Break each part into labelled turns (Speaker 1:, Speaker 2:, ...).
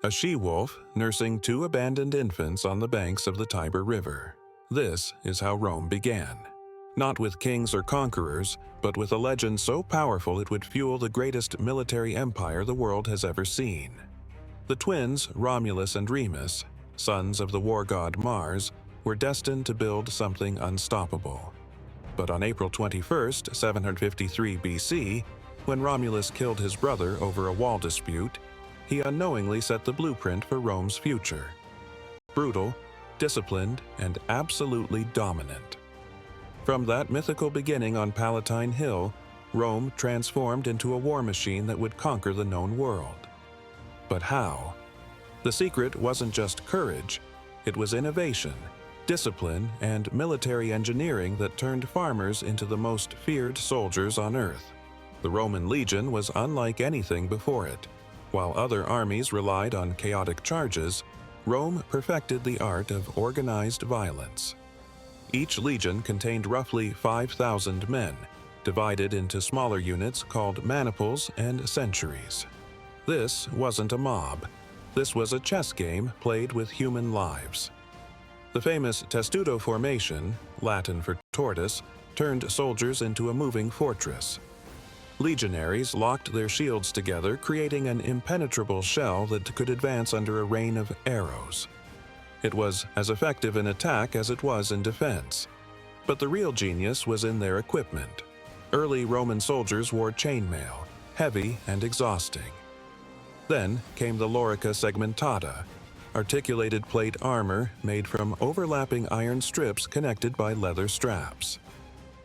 Speaker 1: a she-wolf nursing two abandoned infants on the banks of the Tiber River. This is how Rome began. Not with kings or conquerors, but with a legend so powerful it would fuel the greatest military empire the world has ever seen. The twins, Romulus and Remus, sons of the war god Mars, were destined to build something unstoppable. But on April 21st, 753 BC, when Romulus killed his brother over a wall dispute, he unknowingly set the blueprint for Rome's future. Brutal, disciplined, and absolutely dominant. From that mythical beginning on Palatine Hill, Rome transformed into a war machine that would conquer the known world. But how? The secret wasn't just courage, it was innovation, discipline, and military engineering that turned farmers into the most feared soldiers on earth. The Roman legion was unlike anything before it. While other armies relied on chaotic charges, Rome perfected the art of organized violence. Each legion contained roughly 5,000 men, divided into smaller units called maniples and centuries. This wasn't a mob. This was a chess game played with human lives. The famous testudo formation, Latin for tortoise, turned soldiers into a moving fortress. Legionaries locked their shields together, creating an impenetrable shell that could advance under a rain of arrows. It was as effective in attack as it was in defense. But the real genius was in their equipment. Early Roman soldiers wore chainmail, heavy and exhausting. Then came the lorica segmentata, articulated plate armor made from overlapping iron strips connected by leather straps.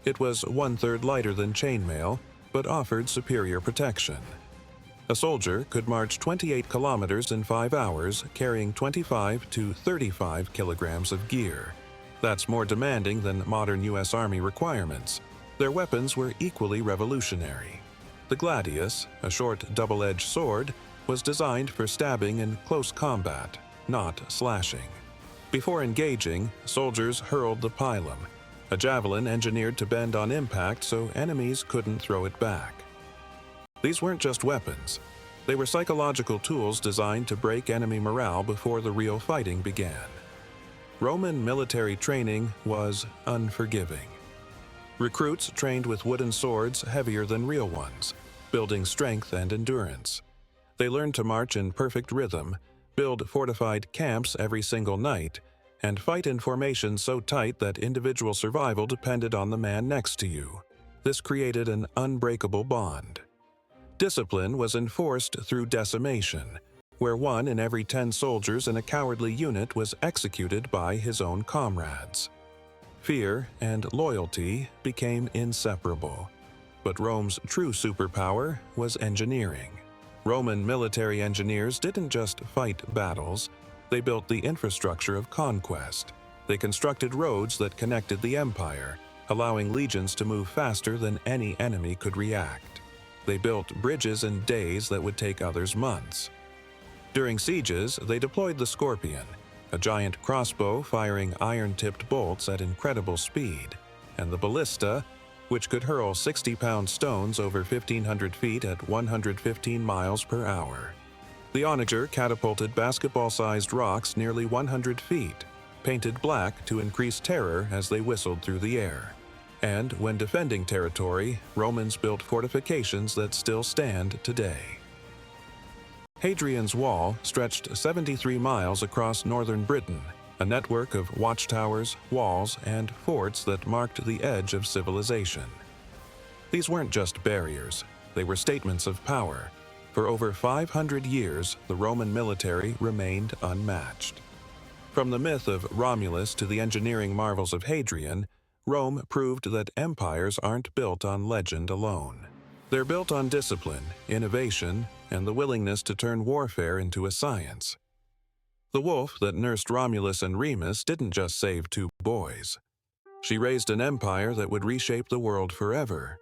Speaker 1: It was 1/3 lighter than chainmail, but offered superior protection. A soldier could march 28 kilometers in 5 hours, carrying 25 to 35 kilograms of gear. That's more demanding than modern U.S. Army requirements. Their weapons were equally revolutionary. The gladius, a short double-edged sword, was designed for stabbing in close combat, not slashing. Before engaging, soldiers hurled the pilum, a javelin engineered to bend on impact so enemies couldn't throw it back. These weren't just weapons. They were psychological tools designed to break enemy morale before the real fighting began. Roman military training was unforgiving. Recruits trained with wooden swords heavier than real ones, building strength and endurance. They learned to march in perfect rhythm, build fortified camps every single night, and fight in formations so tight that individual survival depended on the man next to you. This created an unbreakable bond. Discipline was enforced through decimation, where 1 in every 10 soldiers in a cowardly unit was executed by his own comrades. Fear and loyalty became inseparable. But Rome's true superpower was engineering. Roman military engineers didn't just fight battles, they built the infrastructure of conquest. They constructed roads that connected the empire, allowing legions to move faster than any enemy could react. They built bridges in days that would take others months. During sieges, they deployed the scorpion, a giant crossbow firing iron-tipped bolts at incredible speed, and the ballista, which could hurl 60-pound stones over 1,500 feet at 115 miles per hour. The onager catapulted basketball-sized rocks nearly 100 feet, painted black to increase terror as they whistled through the air. And when defending territory, Romans built fortifications that still stand today. Hadrian's Wall stretched 73 miles across northern Britain, a network of watchtowers, walls, and forts that marked the edge of civilization. These weren't just barriers, they were statements of power. For over 500 years, the Roman military remained unmatched. From the myth of Romulus to the engineering marvels of Hadrian, Rome proved that empires aren't built on legend alone. They're built on discipline, innovation, and the willingness to turn warfare into a science. The wolf that nursed Romulus and Remus didn't just save 2 boys. She raised an empire that would reshape the world forever.